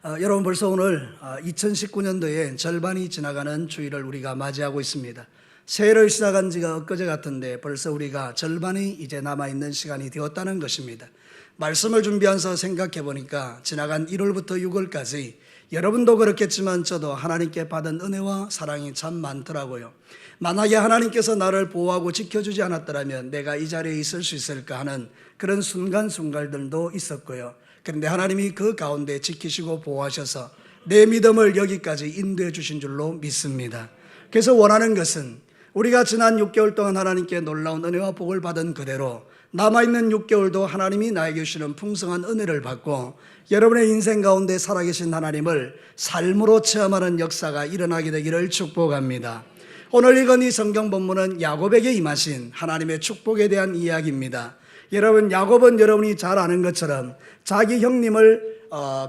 여러분 벌써 오늘 2019년도에 절반이 지나가는 주일을 우리가 맞이하고 있습니다. 새해를 시작한 지가 엊그제 같은데 벌써 우리가 절반이 이제 남아있는 시간이 되었다는 것입니다. 말씀을 준비하면서 생각해 보니까 지나간 1월부터 6월까지 여러분도 그렇겠지만 저도 하나님께 받은 은혜와 사랑이 참 많더라고요. 만약에 하나님께서 나를 보호하고 지켜주지 않았더라면 내가 이 자리에 있을 수 있을까 하는 그런 순간순간들도 있었고요. 그런데 하나님이 그 가운데 지키시고 보호하셔서 내 믿음을 여기까지 인도해 주신 줄로 믿습니다. 그래서 원하는 것은 우리가 지난 6개월 동안 하나님께 놀라운 은혜와 복을 받은 그대로 남아있는 6개월도 하나님이 나에게 주시는 풍성한 은혜를 받고 여러분의 인생 가운데 살아계신 하나님을 삶으로 체험하는 역사가 일어나게 되기를 축복합니다. 오늘 읽은 이 성경 본문은 야곱에게 임하신 하나님의 축복에 대한 이야기입니다. 여러분, 야곱은 여러분이 잘 아는 것처럼 자기 형님을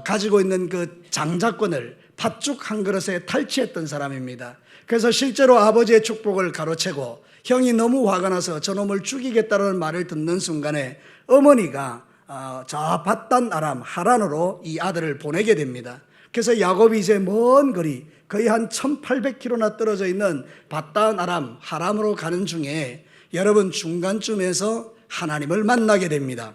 가지고 있는 그 장자권을 팥죽 한 그릇에 탈취했던 사람입니다. 그래서 실제로 아버지의 축복을 가로채고 형이 너무 화가 나서 저놈을 죽이겠다는 말을 듣는 순간에 어머니가 저 밧단 아람 하란으로 이 아들을 보내게 됩니다. 그래서 야곱이 이제 먼 거리 거의 한 1800km나 떨어져 있는 밧단 아람 하람으로 가는 중에 여러분 중간쯤에서 하나님을 만나게 됩니다.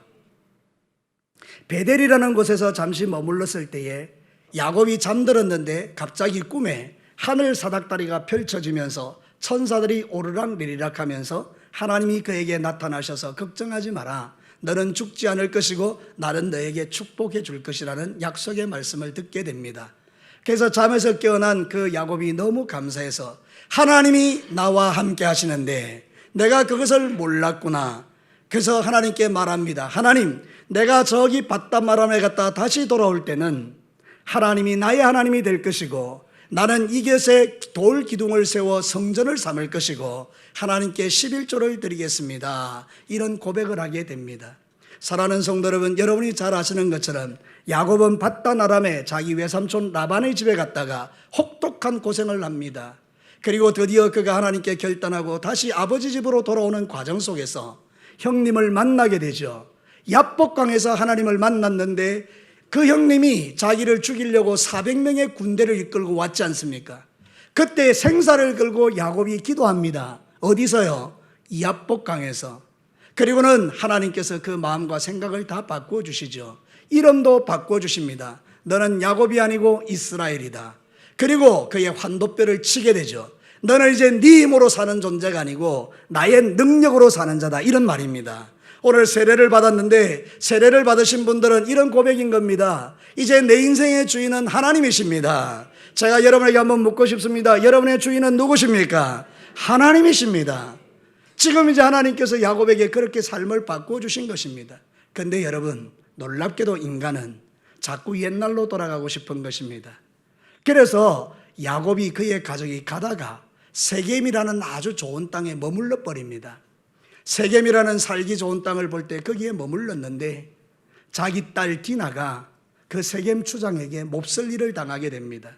베델이라는 곳에서 잠시 머물렀을 때에 야곱이 잠들었는데 갑자기 꿈에 하늘 사닥다리가 펼쳐지면서 천사들이 오르락내리락 하면서 하나님이 그에게 나타나셔서 걱정하지 마라. 너는 죽지 않을 것이고 나는 너에게 축복해 줄 것이라는 약속의 말씀을 듣게 됩니다. 그래서 잠에서 깨어난 그 야곱이 너무 감사해서 하나님이 나와 함께 하시는데 내가 그것을 몰랐구나. 그래서 하나님께 말합니다. 하나님, 내가 저기 밧단 아람에 갔다 다시 돌아올 때는 하나님이 나의 하나님이 될 것이고 나는 이곳에 돌 기둥을 세워 성전을 삼을 것이고 하나님께 11조를 드리겠습니다. 이런 고백을 하게 됩니다. 사랑하는 성도 여러분, 여러분이 잘 아시는 것처럼 야곱은 밧단 아람에 자기 외삼촌 라반의 집에 갔다가 혹독한 고생을 합니다. 그리고 드디어 그가 하나님께 결단하고 다시 아버지 집으로 돌아오는 과정 속에서 형님을 만나게 되죠. 야복강에서 하나님을 만났는데 그 형님이 자기를 죽이려고 400명의 군대를 이끌고 왔지 않습니까? 그때 생사를 걸고 야곱이 기도합니다. 어디서요? 야복강에서. 그리고는 하나님께서 그 마음과 생각을 다 바꿔주시죠. 이름도 바꿔주십니다. 너는 야곱이 아니고 이스라엘이다. 그리고 그의 환도뼈를 치게 되죠. 너는 이제 네 힘으로 사는 존재가 아니고 나의 능력으로 사는 자다. 이런 말입니다. 오늘 세례를 받았는데 세례를 받으신 분들은 이런 고백인 겁니다. 이제 내 인생의 주인은 하나님이십니다. 제가 여러분에게 한번 묻고 싶습니다. 여러분의 주인은 누구십니까? 하나님이십니다. 지금 이제 하나님께서 야곱에게 그렇게 삶을 바꿔주신 것입니다. 그런데 여러분, 놀랍게도 인간은 자꾸 옛날로 돌아가고 싶은 것입니다. 그래서 야곱이 그의 가족이 가다가 세겜이라는 아주 좋은 땅에 머물러 버립니다. 세겜이라는 살기 좋은 땅을 볼 때 거기에 머물렀는데 자기 딸 디나가 그 세겜 추장에게 몹쓸 일을 당하게 됩니다.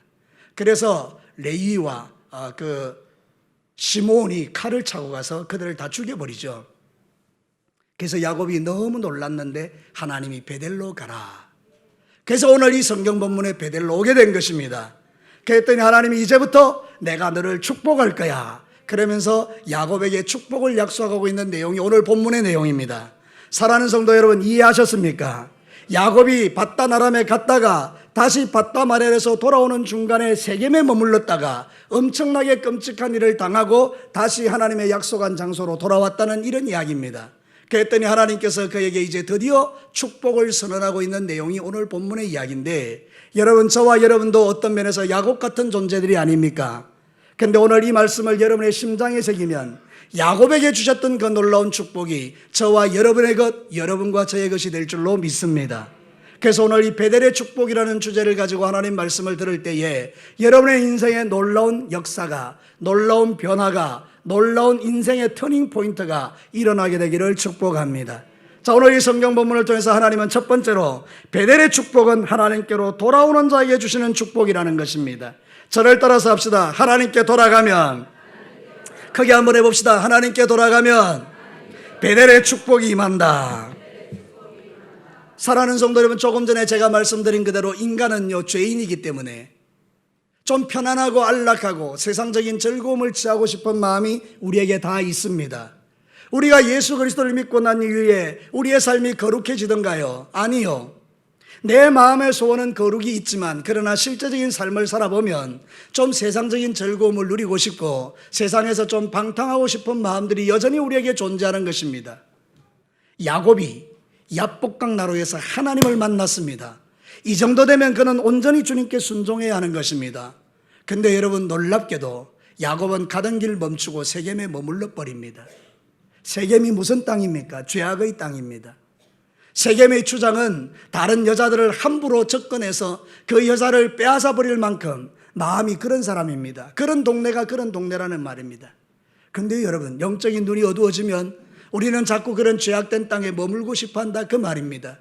그래서 레위와 그 시므온이 칼을 차고 가서 그들을 다 죽여버리죠. 그래서 야곱이 너무 놀랐는데 하나님이 베델로 가라. 그래서 오늘 이 성경 본문에 베델로 오게 된 것입니다. 그랬더니 하나님이 이제부터 내가 너를 축복할 거야. 그러면서 야곱에게 축복을 약속하고 있는 내용이 오늘 본문의 내용입니다. 사랑하는 성도 여러분, 이해하셨습니까? 야곱이 밧단 아람에 갔다가 다시 밧단 아람에서 돌아오는 중간에 세겜에 머물렀다가 엄청나게 끔찍한 일을 당하고 다시 하나님의 약속한 장소로 돌아왔다는 이런 이야기입니다. 그랬더니 하나님께서 그에게 이제 드디어 축복을 선언하고 있는 내용이 오늘 본문의 이야기인데, 여러분, 저와 여러분도 어떤 면에서 야곱 같은 존재들이 아닙니까? 그런데 오늘 이 말씀을 여러분의 심장에 새기면 야곱에게 주셨던 그 놀라운 축복이 저와 여러분의 것, 여러분과 저의 것이 될 줄로 믿습니다. 그래서 오늘 이 베델의 축복이라는 주제를 가지고 하나님 말씀을 들을 때에 여러분의 인생에 놀라운 역사가, 놀라운 변화가, 놀라운 인생의 터닝 포인트가 일어나게 되기를 축복합니다. 자, 오늘 이 성경 본문을 통해서 하나님은 첫 번째로 베델의 축복은 하나님께로 돌아오는 자에게 주시는 축복이라는 것입니다. 저를 따라서 합시다. 하나님께 돌아가면, 크게 한번 해봅시다. 하나님께 돌아가면 베델의 축복이 임한다. 사랑하는 성도 여러분, 조금 전에 제가 말씀드린 그대로 인간은요, 죄인이기 때문에 좀 편안하고 안락하고 세상적인 즐거움을 취하고 싶은 마음이 우리에게 다 있습니다. 우리가 예수 그리스도를 믿고 난 이후에 우리의 삶이 거룩해지던가요? 아니요. 내 마음의 소원은 거룩이 있지만 그러나 실제적인 삶을 살아보면 좀 세상적인 즐거움을 누리고 싶고 세상에서 좀 방탕하고 싶은 마음들이 여전히 우리에게 존재하는 것입니다. 야곱이 야복강 나루에서 하나님을 만났습니다. 이 정도 되면 그는 온전히 주님께 순종해야 하는 것입니다. 근데 여러분, 놀랍게도 야곱은 가던 길 멈추고 세겜에 머물러 버립니다. 세겜이 무슨 땅입니까? 죄악의 땅입니다. 세겜의 주장은 다른 여자들을 함부로 접근해서 그 여자를 빼앗아 버릴 만큼 마음이 그런 사람입니다. 그런 동네가 그런 동네라는 말입니다. 근데 여러분, 영적인 눈이 어두워지면 우리는 자꾸 그런 죄악된 땅에 머물고 싶어 한다, 그 말입니다.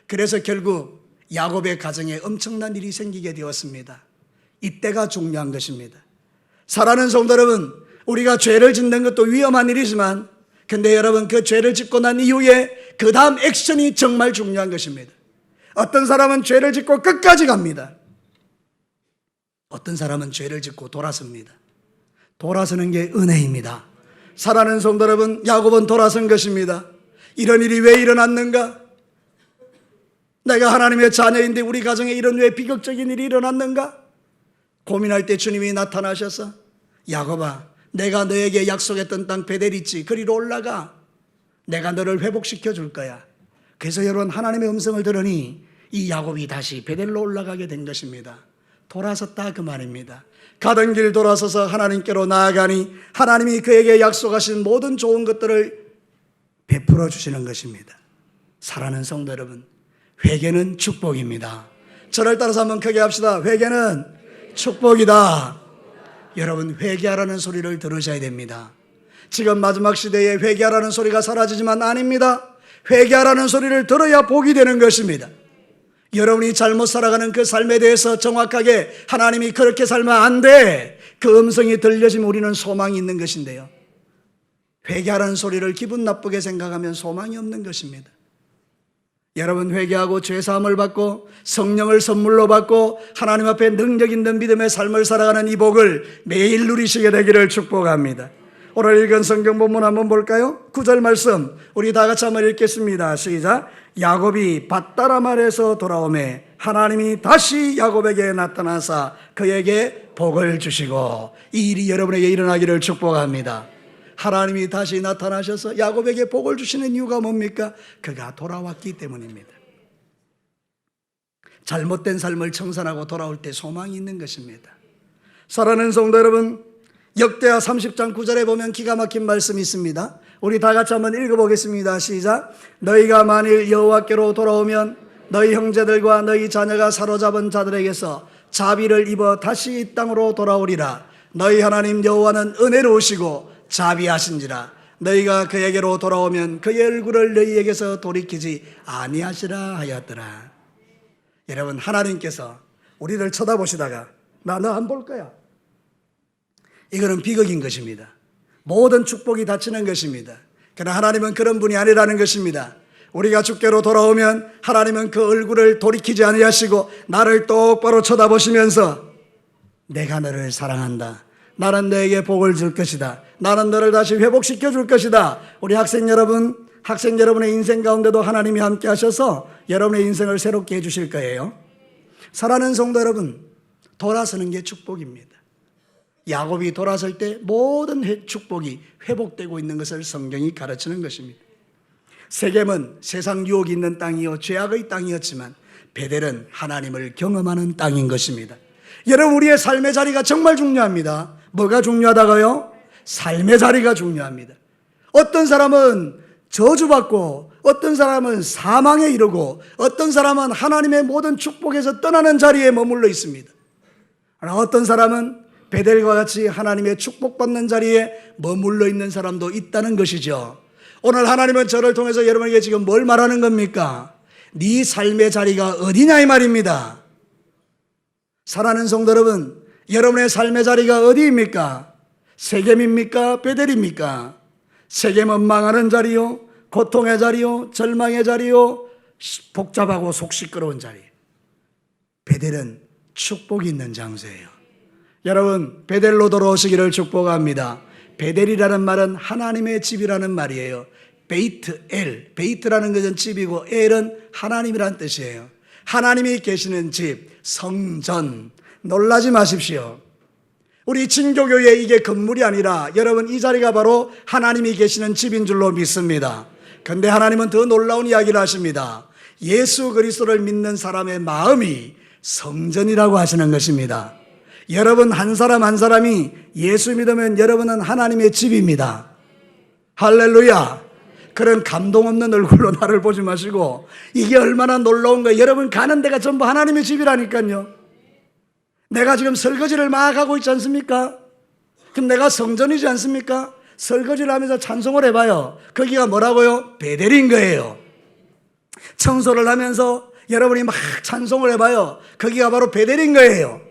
그래서 결국 야곱의 가정에 엄청난 일이 생기게 되었습니다. 이때가 중요한 것입니다. 사랑하는 성도 여러분, 우리가 죄를 짓는 것도 위험한 일이지만 근데 여러분, 그 죄를 짓고 난 이후에 그 다음 액션이 정말 중요한 것입니다. 어떤 사람은 죄를 짓고 끝까지 갑니다. 어떤 사람은 죄를 짓고 돌아섭니다. 돌아서는 게 은혜입니다. 사랑하는 성도 여러분, 야곱은 돌아선 것입니다. 이런 일이 왜 일어났는가? 내가 하나님의 자녀인데 우리 가정에 이런 왜 비극적인 일이 일어났는가? 고민할 때 주님이 나타나셔서 야곱아, 내가 너에게 약속했던 땅 베델 있지, 그리로 올라가. 내가 너를 회복시켜 줄 거야. 그래서 여러분, 하나님의 음성을 들으니 이 야곱이 다시 베델로 올라가게 된 것입니다. 돌아섰다, 그 말입니다. 가던 길 돌아서서 하나님께로 나아가니 하나님이 그에게 약속하신 모든 좋은 것들을 베풀어 주시는 것입니다. 사랑하는 성도 여러분, 회개는 축복입니다. 저를 따라서 한번 크게 합시다. 회개는 축복이다. 여러분, 회개하라는 소리를 들으셔야 됩니다. 지금 마지막 시대에 회개하라는 소리가 사라지지만 아닙니다. 회개하라는 소리를 들어야 복이 되는 것입니다. 여러분이 잘못 살아가는 그 삶에 대해서 정확하게 하나님이 그렇게 살면 안 돼, 그 음성이 들려지면 우리는 소망이 있는 것인데요, 회개하라는 소리를 기분 나쁘게 생각하면 소망이 없는 것입니다. 여러분, 회개하고 죄사함을 받고 성령을 선물로 받고 하나님 앞에 능력 있는 믿음의 삶을 살아가는 이 복을 매일 누리시게 되기를 축복합니다. 오늘 읽은 성경 본문 한번 볼까요? 9절 말씀 우리 다 같이 한번 읽겠습니다. 시작. 야곱이 밧다라말에서 돌아오매 하나님이 다시 야곱에게 나타나사 그에게 복을 주시고, 이 일이 여러분에게 일어나기를 축복합니다. 하나님이 다시 나타나셔서 야곱에게 복을 주시는 이유가 뭡니까? 그가 돌아왔기 때문입니다. 잘못된 삶을 청산하고 돌아올 때 소망이 있는 것입니다. 사랑하는 성도 여러분, 역대하 30장 9절에 보면 기가 막힌 말씀이 있습니다. 우리 다 같이 한번 읽어보겠습니다. 시작. 너희가 만일 여호와께로 돌아오면 너희 형제들과 너희 자녀가 사로잡은 자들에게서 자비를 입어 다시 이 땅으로 돌아오리라. 너희 하나님 여호와는 은혜로우시고 자비하신지라. 너희가 그에게로 돌아오면 그의 얼굴을 너희에게서 돌이키지 아니하시라 하였더라. 여러분, 하나님께서 우리를 쳐다보시다가 나 너 안 볼 거야, 이거는 비극인 것입니다. 모든 축복이 닫히는 것입니다. 그러나 하나님은 그런 분이 아니라는 것입니다. 우리가 주께로 돌아오면 하나님은 그 얼굴을 돌이키지 아니하시고 나를 똑바로 쳐다보시면서 내가 너를 사랑한다, 나는 너에게 복을 줄 것이다, 나는 너를 다시 회복시켜 줄 것이다. 우리 학생 여러분의 인생 가운데도 하나님이 함께 하셔서 여러분의 인생을 새롭게 해주실 거예요. 사랑하는 성도 여러분, 돌아서는 게 축복입니다. 야곱이 돌아설 때 모든 축복이 회복되고 있는 것을 성경이 가르치는 것입니다. 세겜은 세상 유혹이 있는 땅이요 죄악의 땅이었지만 베델은 하나님을 경험하는 땅인 것입니다. 여러분, 우리의 삶의 자리가 정말 중요합니다. 뭐가 중요하다고요? 삶의 자리가 중요합니다. 어떤 사람은 저주받고 어떤 사람은 사망에 이르고 어떤 사람은 하나님의 모든 축복에서 떠나는 자리에 머물러 있습니다. 그러나 어떤 사람은 베델과 같이 하나님의 축복받는 자리에 머물러 있는 사람도 있다는 것이죠. 오늘 하나님은 저를 통해서 여러분에게 지금 뭘 말하는 겁니까? 네 삶의 자리가 어디냐 이 말입니다. 사랑하는 성도 여러분, 여러분의 삶의 자리가 어디입니까? 세겜입니까? 베델입니까? 세겜은 망하는 자리요, 고통의 자리요, 절망의 자리요, 복잡하고 속 시끄러운 자리. 베델은 축복이 있는 장소예요. 여러분, 베델로 돌아오시기를 축복합니다. 베델이라는 말은 하나님의 집이라는 말이에요. 베이트 엘, 베이트라는 것은 집이고 엘은 하나님이란 뜻이에요. 하나님이 계시는 집, 성전. 놀라지 마십시오. 우리 진교교회 이게 건물이 아니라 여러분 이 자리가 바로 하나님이 계시는 집인 줄로 믿습니다. 그런데 하나님은 더 놀라운 이야기를 하십니다. 예수 그리스도를 믿는 사람의 마음이 성전이라고 하시는 것입니다. 여러분 한 사람 한 사람이 예수 믿으면 여러분은 하나님의 집입니다. 할렐루야. 그런 감동 없는 얼굴로 나를 보지 마시고 이게 얼마나 놀라운 거예요. 여러분 가는 데가 전부 하나님의 집이라니까요. 내가 지금 설거지를 막 하고 있지 않습니까? 그럼 내가 성전이지 않습니까? 설거지를 하면서 찬송을 해봐요. 거기가 뭐라고요? 베델인 거예요. 청소를 하면서 여러분이 막 찬송을 해봐요. 거기가 바로 베델인 거예요.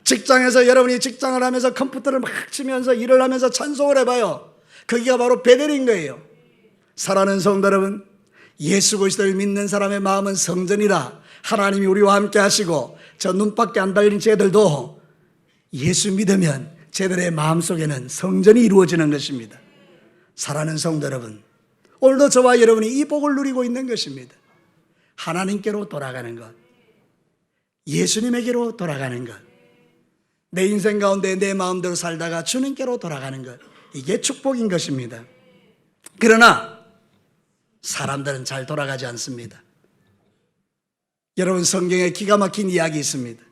직장에서 여러분이 직장을 하면서 컴퓨터를 막 치면서 일을 하면서 찬송을 해봐요. 거기가 바로 베델인 거예요. 사랑하는 성도 여러분, 예수 그리스도를 믿는 사람의 마음은 성전이라 하나님이 우리와 함께 하시고 저 눈밖에 안 달린 쟤들도 예수 믿으면 쟤들의 마음속에는 성전이 이루어지는 것입니다. 사랑하는 성도 여러분, 오늘도 저와 여러분이 이 복을 누리고 있는 것입니다. 하나님께로 돌아가는 것, 예수님에게로 돌아가는 것, 내 인생 가운데 내 마음대로 살다가 주님께로 돌아가는 것, 이게 축복인 것입니다. 그러나 사람들은 잘 돌아가지 않습니다. 여러분 성경에 기가 막힌 이야기 있습니다.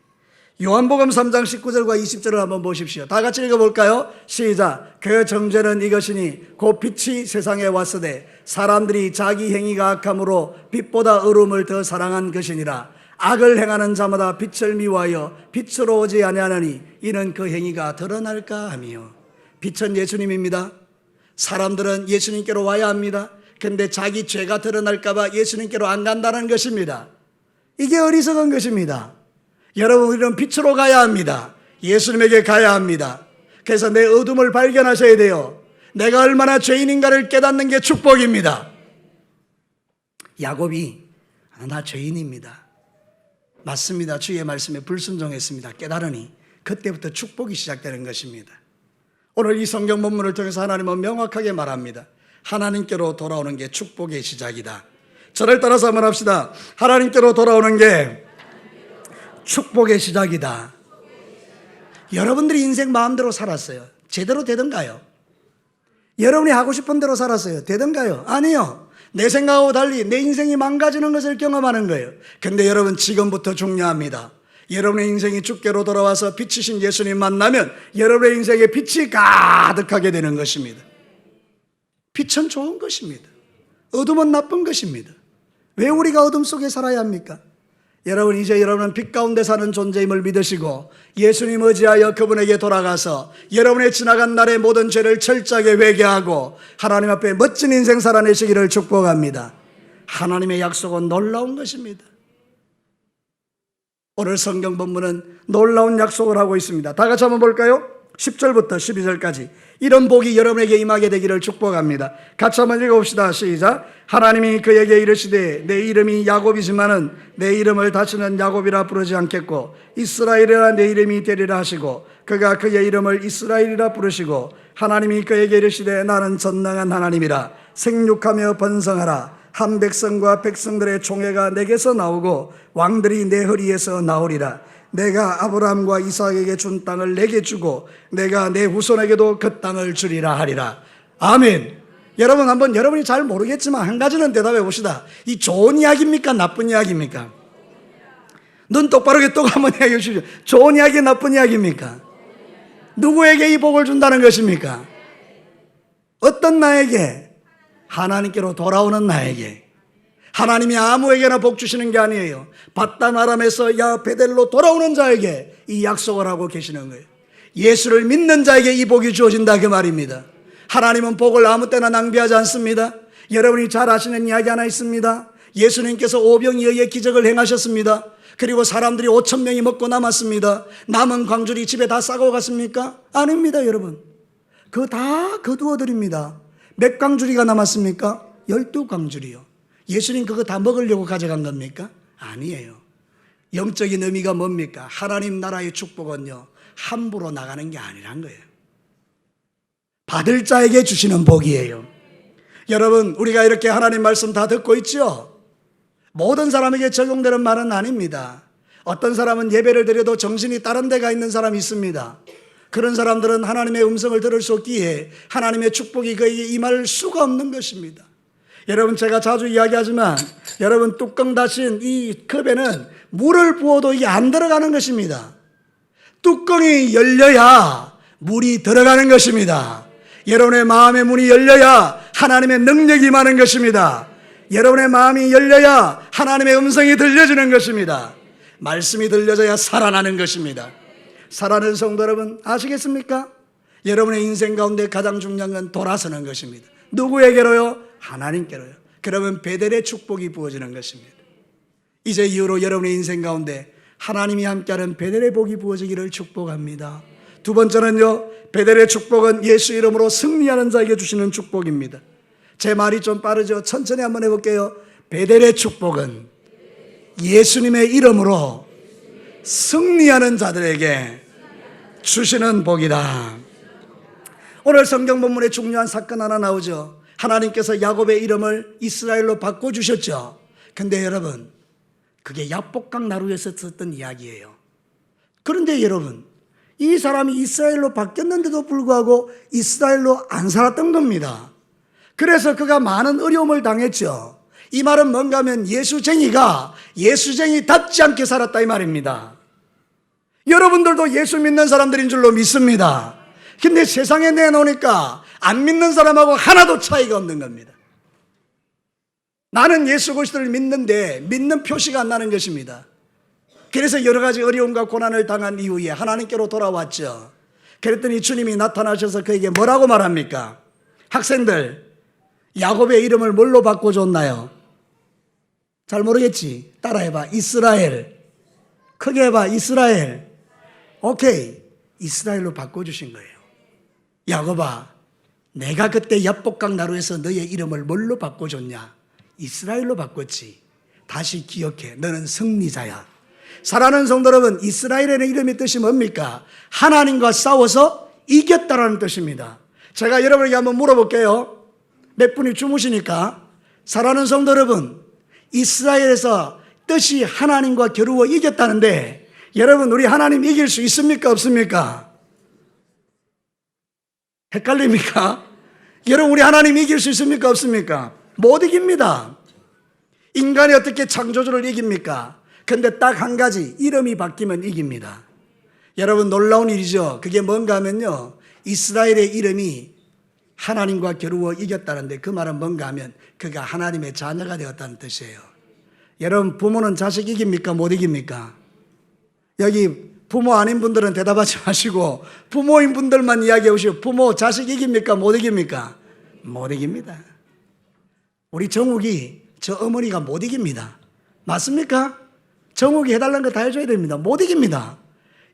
요한복음 3장 19절과 20절을 한번 보십시오. 다 같이 읽어볼까요? 시작. 그 정죄는 이것이니 곧 빛이 세상에 왔으되 사람들이 자기 행위가 악함으로 빛보다 어둠을 더 사랑한 것이니라. 악을 행하는 자마다 빛을 미워하여 빛으로 오지 아니하나니 이는 그 행위가 드러날까 하며. 빛은 예수님입니다. 사람들은 예수님께로 와야 합니다. 그런데 자기 죄가 드러날까 봐 예수님께로 안 간다는 것입니다. 이게 어리석은 것입니다. 여러분 우리는 빛으로 가야 합니다. 예수님에게 가야 합니다. 그래서 내 어둠을 발견하셔야 돼요. 내가 얼마나 죄인인가를 깨닫는 게 축복입니다. 야곱이 나 죄인입니다. 맞습니다. 주의 말씀에 불순종했습니다. 깨달으니 그때부터 축복이 시작되는 것입니다. 오늘 이 성경 본문을 통해서 하나님은 명확하게 말합니다. 하나님께로 돌아오는 게 축복의 시작이다. 저를 따라서 한번 합시다. 하나님께로 돌아오는 게 축복의 시작이다. 여러분들이 인생 마음대로 살았어요. 제대로 되던가요? 여러분이 하고 싶은 대로 살았어요. 되던가요? 아니요. 내 생각하고 달리 내 인생이 망가지는 것을 경험하는 거예요. 근데 여러분 지금부터 중요합니다. 여러분의 인생이 주께로 돌아와서 빛이신 예수님 만나면 여러분의 인생에 빛이 가득하게 되는 것입니다. 빛은 좋은 것입니다. 어둠은 나쁜 것입니다. 왜 우리가 어둠 속에 살아야 합니까? 여러분 이제 여러분은 빛 가운데 사는 존재임을 믿으시고 예수님 의지하여 그분에게 돌아가서 여러분의 지나간 날의 모든 죄를 철저하게 회개하고 하나님 앞에 멋진 인생 살아내시기를 축복합니다. 하나님의 약속은 놀라운 것입니다. 오늘 성경 본문은 놀라운 약속을 하고 있습니다. 다 같이 한번 볼까요? 10절부터 12절까지 이런 복이 여러분에게 임하게 되기를 축복합니다. 같이 한번 읽어봅시다. 시작. 하나님이 그에게 이르시되 내 이름이 야곱이지만은 내 이름을 다시는 야곱이라 부르지 않겠고 이스라엘이라 내 이름이 되리라 하시고 그가 그의 이름을 이스라엘이라 부르시고 하나님이 그에게 이르시되 나는 전능한 하나님이라 생육하며 번성하라. 한 백성과 백성들의 총회가 내게서 나오고 왕들이 내 허리에서 나오리라. 내가 아브라함과 이삭에게 준 땅을 내게 주고 내가 내 후손에게도 그 땅을 주리라 하리라. 아멘. 여러분 한번 여러분이 잘 모르겠지만 한 가지는 대답해 봅시다. 이 좋은 이야기입니까? 나쁜 이야기입니까? 눈 똑바로 뜨고 한번 이야기해 주십시오. 좋은 이야기, 나쁜 이야기입니까? 누구에게 이 복을 준다는 것입니까? 어떤 나에게? 하나님께로 돌아오는 나에게. 하나님이 아무에게나 복 주시는 게 아니에요. 바단 아람에서 야 베델로 돌아오는 자에게 이 약속을 하고 계시는 거예요. 예수를 믿는 자에게 이 복이 주어진다 그 말입니다. 하나님은 복을 아무 때나 낭비하지 않습니다. 여러분이 잘 아시는 이야기 하나 있습니다. 예수님께서 오병이어의 기적을 행하셨습니다. 그리고 사람들이 5,000명이 먹고 남았습니다. 남은 광줄이 집에 다 싸고 갔습니까? 아닙니다. 여러분 그거 다 거두어 드립니다. 몇 광주리가 남았습니까? 12광주리요. 예수님 그거 다 먹으려고 가져간 겁니까? 아니에요. 영적인 의미가 뭡니까? 하나님 나라의 축복은요, 함부로 나가는 게 아니란 거예요. 받을 자에게 주시는 복이에요. 여러분, 우리가 이렇게 하나님 말씀 다 듣고 있죠? 모든 사람에게 적용되는 말은 아닙니다. 어떤 사람은 예배를 드려도 정신이 다른 데가 있는 사람이 있습니다. 그런 사람들은 하나님의 음성을 들을 수 없기에 하나님의 축복이 그에게 임할 수가 없는 것입니다. 여러분, 제가 자주 이야기하지만 여러분, 뚜껑 닫힌 이 컵에는 물을 부어도 이게 안 들어가는 것입니다. 뚜껑이 열려야 물이 들어가는 것입니다. 여러분의 마음의 문이 열려야 하나님의 능력이 임하는 것입니다. 여러분의 마음이 열려야 하나님의 음성이 들려지는 것입니다. 말씀이 들려져야 살아나는 것입니다. 사랑하는 성도 여러분, 아시겠습니까? 여러분의 인생 가운데 가장 중요한 건 돌아서는 것입니다. 누구에게로요? 하나님께로요. 그러면 베델의 축복이 부어지는 것입니다. 이제 이후로 여러분의 인생 가운데 하나님이 함께하는 베델의 복이 부어지기를 축복합니다. 두 번째는요, 베델의 축복은 예수 이름으로 승리하는 자에게 주시는 축복입니다. 제 말이 좀 빠르죠? 천천히 한번 해볼게요. 베델의 축복은 예수님의 이름으로 승리하는 자들에게 주시는 복이다. 오늘 성경 본문에 중요한 사건 하나 나오죠. 하나님께서 야곱의 이름을 이스라엘로 바꿔주셨죠. 근데 여러분, 그게 야복강 나루에서 썼던 이야기예요. 그런데 여러분, 이 사람이 이스라엘로 바뀌었는데도 불구하고 이스라엘로 안 살았던 겁니다. 그래서 그가 많은 어려움을 당했죠. 이 말은 뭔가 하면 예수쟁이가 예수쟁이답지 않게 살았다 이 말입니다. 여러분들도 예수 믿는 사람들인 줄로 믿습니다. 근데 세상에 내놓으니까 안 믿는 사람하고 하나도 차이가 없는 겁니다. 나는 예수 그리스도를 믿는데 믿는 표시가 안 나는 것입니다. 그래서 여러 가지 어려움과 고난을 당한 이후에 하나님께로 돌아왔죠. 그랬더니 주님이 나타나셔서 그에게 뭐라고 말합니까? 학생들, 야곱의 이름을 뭘로 바꿔줬나요? 잘 모르겠지? 따라해봐. 이스라엘. 크게 해봐. 이스라엘. 오케이. 이스라엘로 바꿔주신 거예요. 야곱아, 내가 그때 야복강 나루에서 너의 이름을 뭘로 바꿔줬냐? 이스라엘로 바꿨지. 다시 기억해. 너는 승리자야. 사랑하는 성도 여러분, 이스라엘의 이름의 뜻이 뭡니까? 하나님과 싸워서 이겼다라는 뜻입니다. 제가 여러분에게 한번 물어볼게요. 몇 분이 주무시니까. 사랑하는 성도 여러분, 이스라엘에서 뜻이 하나님과 겨루어 이겼다는데 여러분, 우리 하나님 이길 수 있습니까? 없습니까? 헷갈립니까? 여러분, 우리 하나님 이길 수 있습니까? 없습니까? 못 이깁니다. 인간이 어떻게 창조주를 이깁니까? 근데 딱 한 가지, 이름이 바뀌면 이깁니다. 여러분, 놀라운 일이죠. 그게 뭔가 하면요, 이스라엘의 이름이 하나님과 겨루어 이겼다는데 그 말은 뭔가 하면 그가 하나님의 자녀가 되었다는 뜻이에요. 여러분, 부모는 자식 이깁니까? 못 이깁니까? 여기 부모 아닌 분들은 대답하지 마시고 부모인 분들만 이야기해 보시고, 부모 자식 이깁니까? 못 이깁니까? 못 이깁니다. 우리 정욱이 저 어머니가 못 이깁니다. 맞습니까? 정욱이 해달라는 거 다 해줘야 됩니다. 못 이깁니다.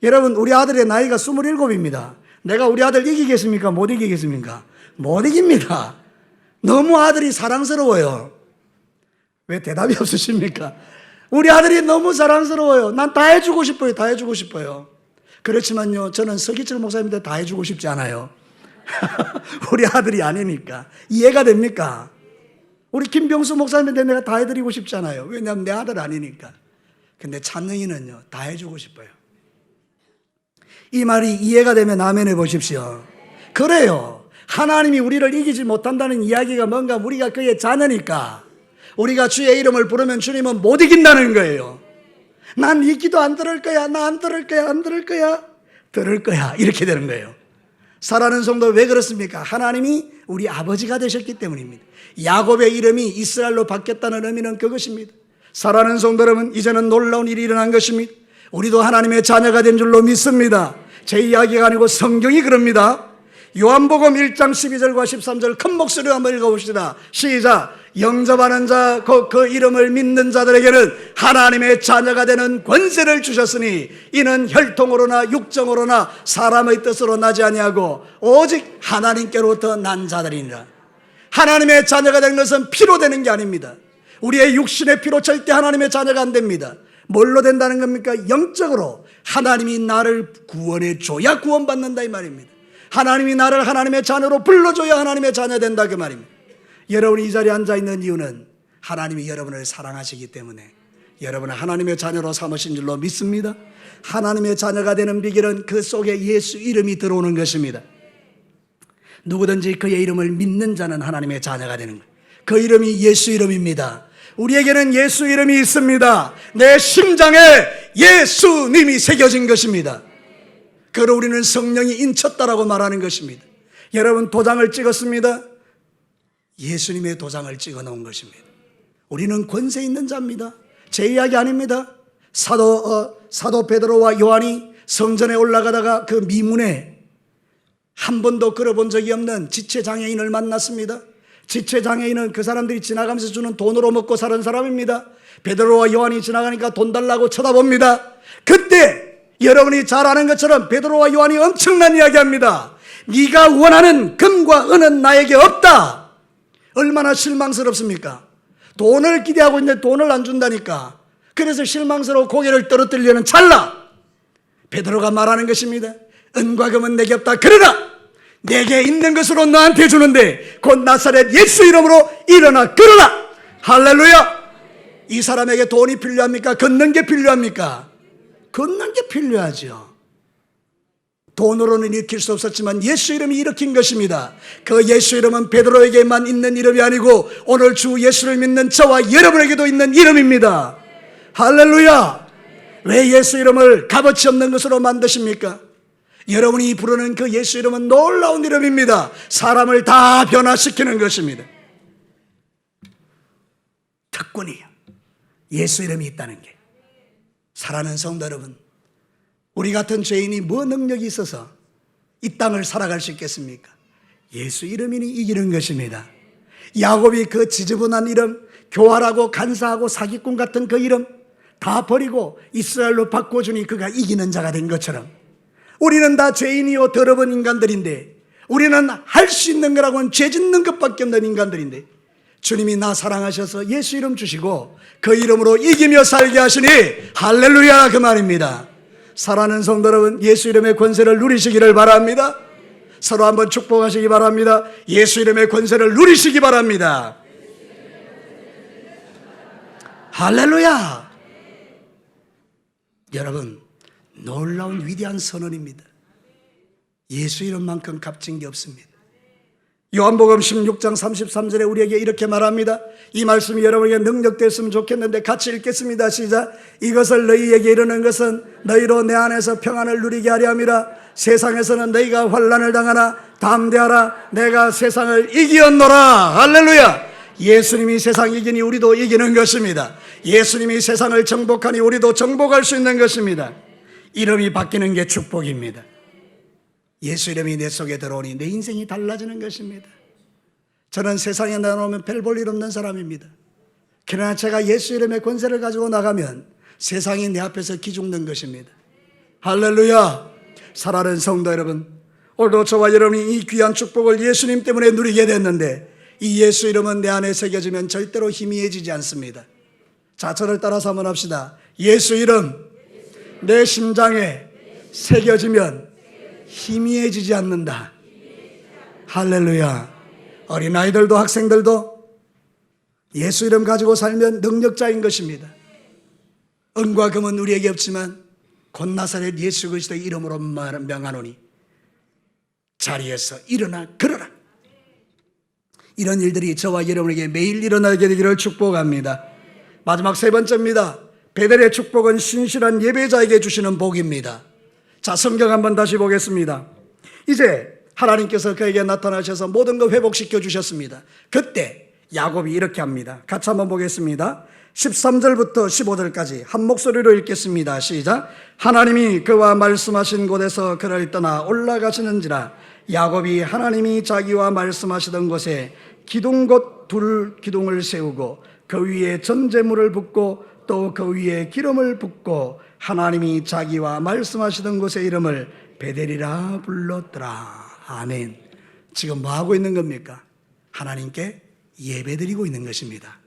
여러분, 우리 아들의 나이가 27입니다. 내가 우리 아들 이기겠습니까? 못 이기겠습니까? 못 이깁니다. 너무 아들이 사랑스러워요. 왜 대답이 없으십니까? 우리 아들이 너무 사랑스러워요. 난 다 해주고 싶어요. 다 해주고 싶어요. 그렇지만요, 저는 서기철 목사님한테 다 해주고 싶지 않아요. 우리 아들이 아니니까. 이해가 됩니까? 우리 김병수 목사님한테 내가 다 해드리고 싶지 않아요. 왜냐하면 내 아들 아니니까. 근데 찬영이는요, 다 해주고 싶어요. 이 말이 이해가 되면 아멘 해보십시오. 그래요. 하나님이 우리를 이기지 못한다는 이야기가 뭔가 우리가 그의 자녀니까 우리가 주의 이름을 부르면 주님은 못 이긴다는 거예요. 난 이 기도 안 들을 거야. 나 안 들을 거야. 안 들을 거야. 들을 거야. 이렇게 되는 거예요. 사랑하는 성도, 왜 그렇습니까? 하나님이 우리 아버지가 되셨기 때문입니다. 야곱의 이름이 이스라엘로 바뀌었다는 의미는 그것입니다. 사랑하는 성도 여러분, 이제는 놀라운 일이 일어난 것입니다. 우리도 하나님의 자녀가 된 줄로 믿습니다. 제 이야기가 아니고 성경이 그럽니다. 요한복음 1장 12절과 13절 큰 목소리로 한번 읽어봅시다. 시작. 영접하는 자, 그 이름을 믿는 자들에게는 하나님의 자녀가 되는 권세를 주셨으니 이는 혈통으로나 육정으로나 사람의 뜻으로 나지 아니하고 오직 하나님께로부터 난 자들이니라. 하나님의 자녀가 되는 것은 피로 되는 게 아닙니다. 우리의 육신의 피로 절대 하나님의 자녀가 안 됩니다. 뭘로 된다는 겁니까? 영적으로 하나님이 나를 구원해 줘야 구원받는다 이 말입니다. 하나님이 나를 하나님의 자녀로 불러줘야 하나님의 자녀 된다 그 말입니다. 여러분이 이 자리에 앉아있는 이유는 하나님이 여러분을 사랑하시기 때문에 여러분을 하나님의 자녀로 삼으신 줄로 믿습니다. 하나님의 자녀가 되는 비결은 그 속에 예수 이름이 들어오는 것입니다. 누구든지 그의 이름을 믿는 자는 하나님의 자녀가 되는 거예요. 그 이름이 예수 이름입니다. 우리에게는 예수 이름이 있습니다. 내 심장에 예수님이 새겨진 것입니다. 그걸 우리는 성령이 인쳤다라고 말하는 것입니다. 여러분 도장을 찍었습니다. 예수님의 도장을 찍어 놓은 것입니다. 우리는 권세 있는 자입니다. 제 이야기 아닙니다. 사도 베드로와 요한이 성전에 올라가다가 그 미문에 한 번도 걸어본 적이 없는 지체장애인을 만났습니다. 지체장애인은 그 사람들이 지나가면서 주는 돈으로 먹고 사는 사람입니다. 베드로와 요한이 지나가니까 돈 달라고 쳐다봅니다. 그때 여러분이 잘 아는 것처럼 베드로와 요한이 엄청난 이야기합니다. 네가 원하는 금과 은은 나에게 없다. 얼마나 실망스럽습니까? 돈을 기대하고 있는데 돈을 안 준다니까. 그래서 실망스러워 고개를 떨어뜨리려는 찰나 베드로가 말하는 것입니다. 은과 금은 내게 없다. 그러나 내게 있는 것으로 너한테 주는데 곧 나사렛 예수 이름으로 일어나 걸어라. 할렐루야. 이 사람에게 돈이 필요합니까? 걷는 게 필요합니까? 걷는 게 필요하죠. 돈으로는 일으킬 수 없었지만 예수 이름이 일으킨 것입니다. 그 예수 이름은 베드로에게만 있는 이름이 아니고 오늘 주 예수를 믿는 저와 여러분에게도 있는 이름입니다. 할렐루야. 왜 예수 이름을 값어치 없는 것으로 만드십니까? 여러분이 부르는 그 예수 이름은 놀라운 이름입니다. 사람을 다 변화시키는 것입니다. 특권이에요. 예수 이름이 있다는 게. 사랑하는 성도 여러분, 우리 같은 죄인이 뭐 능력이 있어서 이 땅을 살아갈 수 있겠습니까? 예수 이름이니 이기는 것입니다. 야곱이 그 지저분한 이름, 교활하고 간사하고 사기꾼 같은 그 이름 다 버리고 이스라엘로 바꿔주니 그가 이기는 자가 된 것처럼 우리는 다 죄인이요 더러운 인간들인데 우리는 할 수 있는 거라고는 죄 짓는 것밖에 없는 인간들인데 주님이 나 사랑하셔서 예수 이름 주시고 그 이름으로 이기며 살게 하시니 할렐루야 그 말입니다. 사랑하는 성도 여러분, 예수 이름의 권세를 누리시기를 바랍니다. 서로 한번 축복하시기 바랍니다. 예수 이름의 권세를 누리시기 바랍니다. 할렐루야. 여러분, 놀라운 위대한 선언입니다. 예수 이름만큼 값진 게 없습니다. 요한복음 16장 33절에 우리에게 이렇게 말합니다. 이 말씀이 여러분에게 능력됐으면 좋겠는데 같이 읽겠습니다. 시작. 이것을 너희에게 이르는 것은 너희로 내 안에서 평안을 누리게 하려 함이라. 세상에서는 너희가 환난을 당하나 담대하라. 내가 세상을 이기었노라. 할렐루야. 예수님이 세상 이기니 우리도 이기는 것입니다. 예수님이 세상을 정복하니 우리도 정복할 수 있는 것입니다. 이름이 바뀌는 게 축복입니다. 예수 이름이 내 속에 들어오니 내 인생이 달라지는 것입니다. 저는 세상에 나오면 별 볼 일 없는 사람입니다. 그러나 제가 예수 이름의 권세를 가지고 나가면 세상이 내 앞에서 기죽는 것입니다. 할렐루야. 사랑하는 성도 여러분, 오늘도 저와 여러분이 이 귀한 축복을 예수님 때문에 누리게 됐는데 이 예수 이름은 내 안에 새겨지면 절대로 희미해지지 않습니다. 자, 저를 따라서 한번 합시다. 예수 이름 내 심장에 새겨지면 희미해지지 않는다. 할렐루야. 어린아이들도 학생들도 예수 이름 가지고 살면 능력자인 것입니다. 은과 금은 우리에게 없지만 곧 나사렛 예수 그리스도의 이름으로 명하노니 자리에서 일어나 걸어라. 이런 일들이 저와 여러분에게 매일 일어나게 되기를 축복합니다. 마지막 세 번째입니다. 베델의 축복은 신실한 예배자에게 주시는 복입니다. 자, 성경 한번 다시 보겠습니다. 이제 하나님께서 그에게 나타나셔서 모든 걸 회복시켜 주셨습니다. 그때 야곱이 이렇게 합니다. 같이 한번 보겠습니다. 13절부터 15절까지 한 목소리로 읽겠습니다. 시작. 하나님이 그와 말씀하신 곳에서 그를 떠나 올라가시는지라. 야곱이 하나님이 자기와 말씀하시던 곳에 기둥 곧 둘 기둥을 세우고 그 위에 전제물을 붓고 또 그 위에 기름을 붓고 하나님이 자기와 말씀하시던 곳의 이름을 베델이라 불렀더라. 아멘. 지금 뭐 하고 있는 겁니까? 하나님께 예배드리고 있는 것입니다.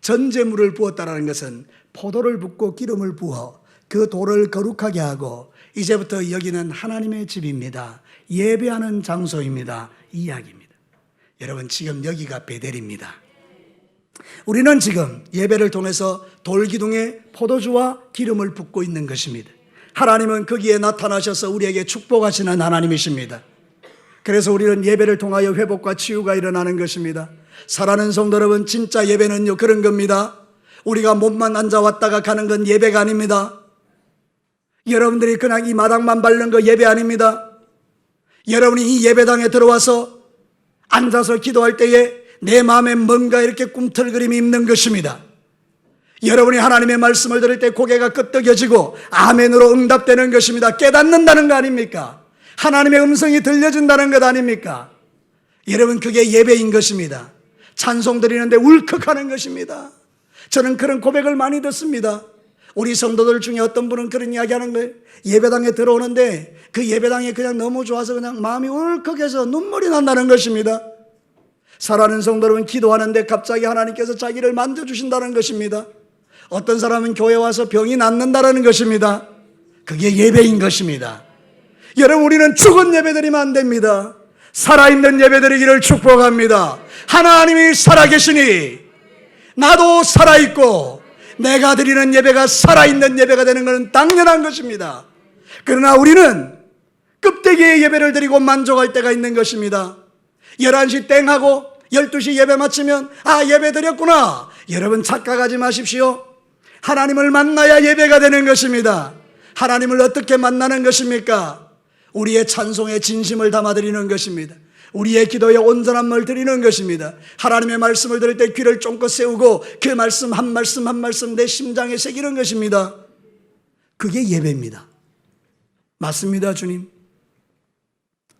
전제물을 부었다라는 것은 포도를 붓고 기름을 부어 그 돌을 거룩하게 하고 이제부터 여기는 하나님의 집입니다. 예배하는 장소입니다. 이 이야기입니다. 여러분, 지금 여기가 베델입니다. 우리는 지금 예배를 통해서 돌기둥에 포도주와 기름을 붓고 있는 것입니다. 하나님은 거기에 나타나셔서 우리에게 축복하시는 하나님이십니다. 그래서 우리는 예배를 통하여 회복과 치유가 일어나는 것입니다. 사랑하는 성도 여러분, 진짜 예배는요 그런 겁니다. 우리가 몸만 앉아왔다가 가는 건 예배가 아닙니다. 여러분들이 그냥 이 마당만 밟는 거 예배 아닙니다. 여러분이 이 예배당에 들어와서 앉아서 기도할 때에 내 마음에 뭔가 이렇게 꿈틀거림이 있는 것입니다. 여러분이 하나님의 말씀을 들을 때 고개가 끄덕여지고 아멘으로 응답되는 것입니다. 깨닫는다는 거 아닙니까? 하나님의 음성이 들려진다는 것 아닙니까? 여러분, 그게 예배인 것입니다. 찬송 드리는데 울컥하는 것입니다. 저는 그런 고백을 많이 듣습니다. 우리 성도들 중에 어떤 분은 그런 이야기하는 거예요. 예배당에 들어오는데 그 예배당이 그냥 너무 좋아서 그냥 마음이 울컥해서 눈물이 난다는 것입니다. 사랑하는 성도 여러분, 기도하는데 갑자기 하나님께서 자기를 만져주신다는 것입니다. 어떤 사람은 교회 와서 병이 낫는다는 것입니다. 그게 예배인 것입니다. 여러분, 우리는 죽은 예배 드리면 안 됩니다. 살아있는 예배 드리기를 축복합니다. 하나님이 살아계시니 나도 살아있고 내가 드리는 예배가 살아있는 예배가 되는 것은 당연한 것입니다. 그러나 우리는 껍데기의 예배를 드리고 만족할 때가 있는 것입니다. 11시 땡 하고 12시 예배 마치면 예배 드렸구나. 여러분, 착각하지 마십시오. 하나님을 만나야 예배가 되는 것입니다. 하나님을 어떻게 만나는 것입니까? 우리의 찬송에 진심을 담아드리는 것입니다. 우리의 기도에 온전한 말 드리는 것입니다. 하나님의 말씀을 들을 때 귀를 쫑긋 세우고 그 말씀 한 말씀 한 말씀 내 심장에 새기는 것입니다. 그게 예배입니다. 맞습니다, 주님.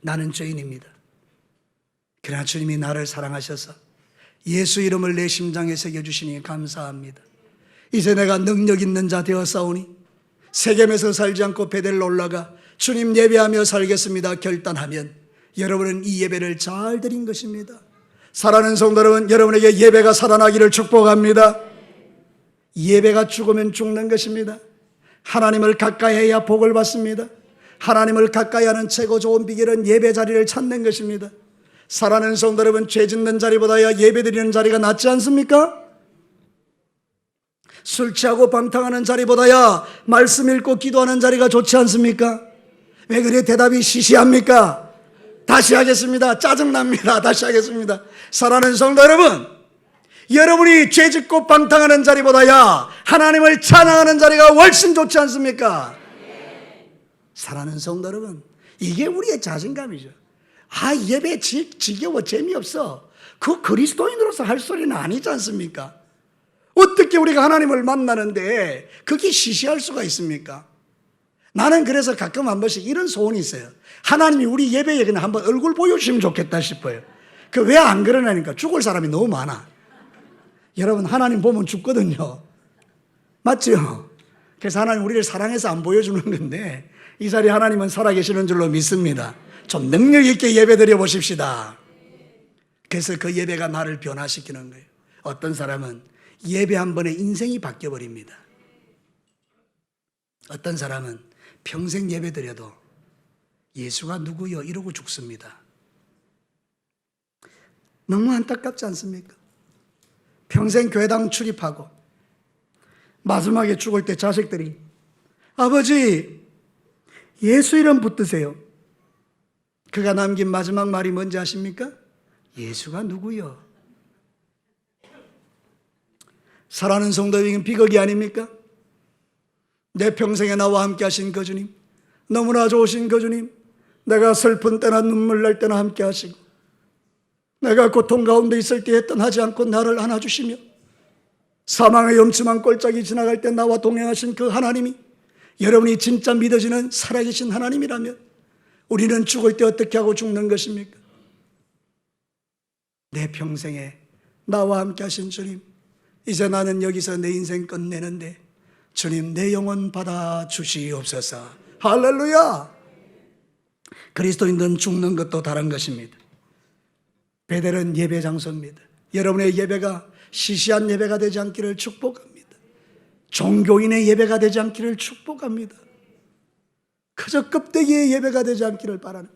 나는 죄인입니다. 그러나 주님이 나를 사랑하셔서 예수 이름을 내 심장에 새겨주시니 감사합니다. 이제 내가 능력 있는 자 되었사오니 세겜에서 살지 않고 베델로 올라가 주님 예배하며 살겠습니다 결단하면 여러분은 이 예배를 잘 드린 것입니다. 사랑하는 성도 여러분, 여러분에게 예배가 살아나기를 축복합니다. 예배가 죽으면 죽는 것입니다. 하나님을 가까이 해야 복을 받습니다. 하나님을 가까이 하는 최고 좋은 비결은 예배 자리를 찾는 것입니다. 사랑하는 성도 여러분, 죄 짓는 자리보다야 예배 드리는 자리가 낫지 않습니까? 술 취하고 방탕하는 자리보다야 말씀 읽고 기도하는 자리가 좋지 않습니까? 왜 그래 대답이 시시합니까? 다시 하겠습니다. 짜증납니다. 다시 하겠습니다. 사랑하는 성도 여러분, 여러분이 죄 짓고 방탕하는 자리보다야 하나님을 찬양하는 자리가 훨씬 좋지 않습니까? 사랑하는 성도 여러분, 이게 우리의 자신감이죠. 예배 지겨워 재미없어. 그 그리스도인으로서 할 소리는 아니지 않습니까? 어떻게 우리가 하나님을 만나는데 그게 시시할 수가 있습니까? 나는 그래서 가끔 한 번씩 이런 소원이 있어요. 하나님이 우리 예배에 그냥 한번 얼굴 보여주시면 좋겠다 싶어요. 그 왜 안 그러냐니까 죽을 사람이 너무 많아. 여러분, 하나님 보면 죽거든요. 맞죠? 그래서 하나님 우리를 사랑해서 안 보여주는 건데 이 자리에 하나님은 살아계시는 줄로 믿습니다. 좀 능력 있게 예배 드려 보십시다. 그래서 그 예배가 나를 변화시키는 거예요. 어떤 사람은 예배 한 번에 인생이 바뀌어버립니다. 어떤 사람은 평생 예배 드려도 예수가 누구요? 이러고 죽습니다. 너무 안타깝지 않습니까? 평생 교회당 출입하고 마지막에 죽을 때 자식들이 아버지 예수 이름 붙드세요. 그가 남긴 마지막 말이 뭔지 아십니까? 예수가 누구요? 사랑하는 성도님, 비극이 아닙니까? 내 평생에 나와 함께 하신 그 주님, 너무나 좋으신 그 주님, 내가 슬픈 때나 눈물 날 때나 함께 하시고 내가 고통 가운데 있을 때 떠나지 않고 나를 안아주시며 사망의 엄침한 꼴짝이 지나갈 때 나와 동행하신 그 하나님이 여러분이 진짜 믿어지는 살아계신 하나님이라면 우리는 죽을 때 어떻게 하고 죽는 것입니까? 내 평생에 나와 함께 하신 주님, 이제 나는 여기서 내 인생 끝내는데 주님 내 영혼 받아 주시옵소서. 할렐루야. 그리스도인들은 죽는 것도 다른 것입니다. 베델은 예배 장소입니다. 여러분의 예배가 시시한 예배가 되지 않기를 축복합니다. 종교인의 예배가 되지 않기를 축복합니다. 그저 껍데기의 예배가 되지 않기를 바라는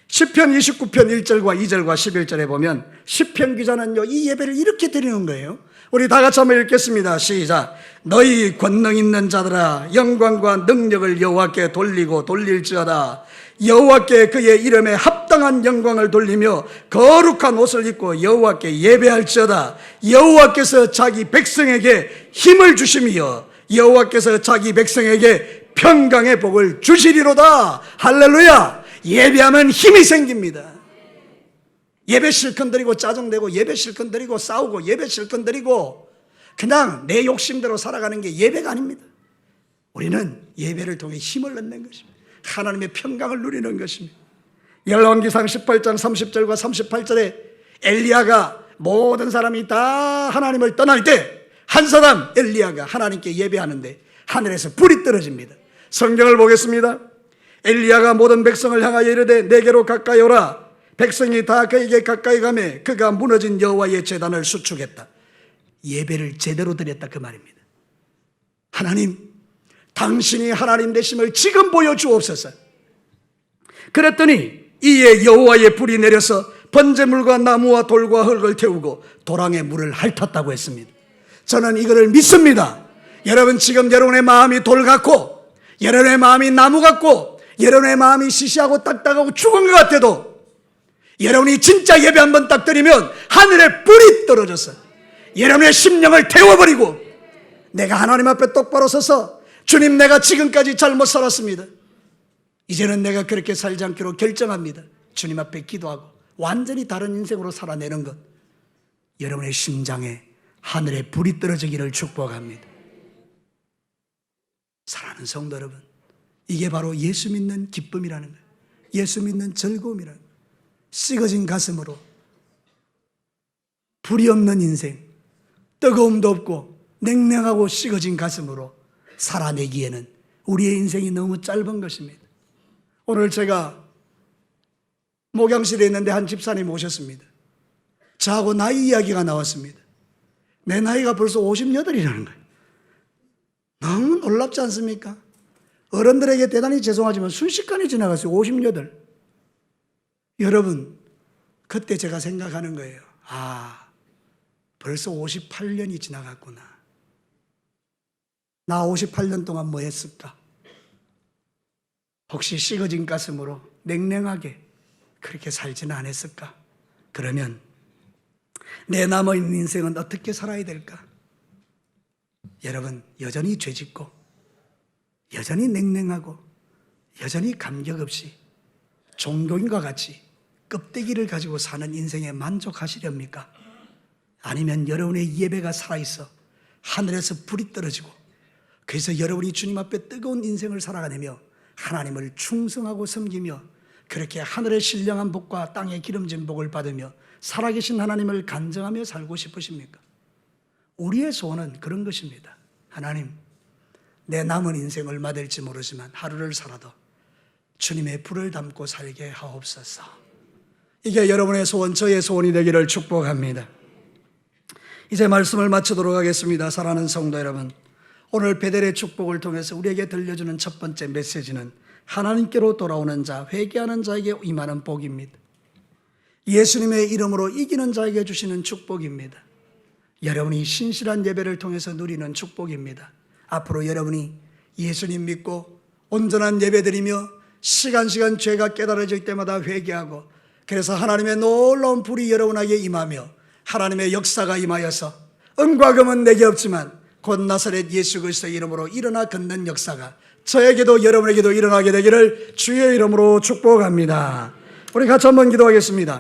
시편 29편 1절과 2절과 11절에 보면 시편 기자는요 이 예배를 이렇게 드리는 거예요. 우리 다 같이 한번 읽겠습니다. 시작. 너희 권능 있는 자들아 영광과 능력을 여호와께 돌리고 돌릴지어다. 여호와께 그의 이름에 합당한 영광을 돌리며 거룩한 옷을 입고 여호와께 예배할지어다. 여호와께서 자기 백성에게 힘을 주시며 여호와께서 자기 백성에게 평강의 복을 주시리로다. 할렐루야. 예배하면 힘이 생깁니다. 예배 실컷 드리고 짜증내고 예배 실컷 드리고 싸우고 예배 실컷 드리고 그냥 내 욕심대로 살아가는 게 예배가 아닙니다. 우리는 예배를 통해 힘을 얻는 것입니다. 하나님의 평강을 누리는 것입니다. 열왕기상 18장 30절과 38절에 엘리야가 모든 사람이 다 하나님을 떠날 때 한 사람 엘리야가 하나님께 예배하는데 하늘에서 불이 떨어집니다. 성경을 보겠습니다. 엘리야가 모든 백성을 향하여 이르되 내게로 가까이 오라. 백성이 다 그에게 가까이 가매 그가 무너진 여호와의 제단을 수축했다. 예배를 제대로 드렸다 그 말입니다. 하나님, 당신이 하나님 되심을 지금 보여주옵소서. 그랬더니 이에 여호와의 불이 내려서 번제물과 나무와 돌과 흙을 태우고 도랑의 물을 핥았다고 했습니다. 저는 이거를 믿습니다. 여러분 지금 여러분의 마음이 돌 같고 여러분의 마음이 나무 같고 여러분의 마음이 시시하고 딱딱하고 죽은 것 같아도 여러분이 진짜 예배 한번 딱 드리면 하늘에 불이 떨어져서 여러분의 심령을 태워버리고 내가 하나님 앞에 똑바로 서서 주님 내가 지금까지 잘못 살았습니다. 이제는 내가 그렇게 살지 않기로 결정합니다. 주님 앞에 기도하고 완전히 다른 인생으로 살아내는 것, 여러분의 심장에 하늘에 불이 떨어지기를 축복합니다. 사랑하는 성도 여러분, 이게 바로 예수 믿는 기쁨이라는 거예요. 예수 믿는 즐거움이라는 거예요. 식어진 가슴으로 불이 없는 인생, 뜨거움도 없고 냉랭하고 식어진 가슴으로 살아내기에는 우리의 인생이 너무 짧은 것입니다. 오늘 제가 목양실에 있는데 한 집사님 오셨습니다. 저하고 나이 이야기가 나왔습니다. 내 나이가 벌써 58이라는 거예요. 너무 놀랍지 않습니까? 어른들에게 대단히 죄송하지만 순식간에 지나갔어요. 58. 여러분, 그때 제가 생각하는 거예요. 아, 벌써 58년이 지나갔구나. 나 58년 동안 뭐 했을까? 혹시 식어진 가슴으로 냉랭하게 그렇게 살지는 않았을까? 그러면 내 남아있는 인생은 어떻게 살아야 될까? 여러분, 여전히 죄짓고 여전히 냉랭하고 여전히 감격 없이 종교인과 같이 껍데기를 가지고 사는 인생에 만족하시렵니까? 아니면 여러분의 예배가 살아있어 하늘에서 불이 떨어지고 그래서 여러분이 주님 앞에 뜨거운 인생을 살아가며 하나님을 충성하고 섬기며 그렇게 하늘의 신령한 복과 땅의 기름진 복을 받으며 살아계신 하나님을 간증하며 살고 싶으십니까? 우리의 소원은 그런 것입니다. 하나님, 내 남은 인생 얼마 될지 모르지만 하루를 살아도 주님의 불을 담고 살게 하옵소서. 이게 여러분의 소원, 저의 소원이 되기를 축복합니다. 이제 말씀을 마치도록 하겠습니다. 사랑하는 성도 여러분, 오늘 베델의 축복을 통해서 우리에게 들려주는 첫 번째 메시지는 하나님께로 돌아오는 자, 회개하는 자에게 임하는 복입니다. 예수님의 이름으로 이기는 자에게 주시는 축복입니다. 여러분이 신실한 예배를 통해서 누리는 축복입니다. 앞으로 여러분이 예수님 믿고 온전한 예배 드리며 시간 죄가 깨달아질 때마다 회개하고 그래서 하나님의 놀라운 불이 여러분에게 임하며 하나님의 역사가 임하여서 은과 금은 내게 없지만 곧 나사렛 예수 그리스도의 이름으로 일어나 걷는 역사가 저에게도 여러분에게도 일어나게 되기를 주의 이름으로 축복합니다. 우리 같이 한번 기도하겠습니다.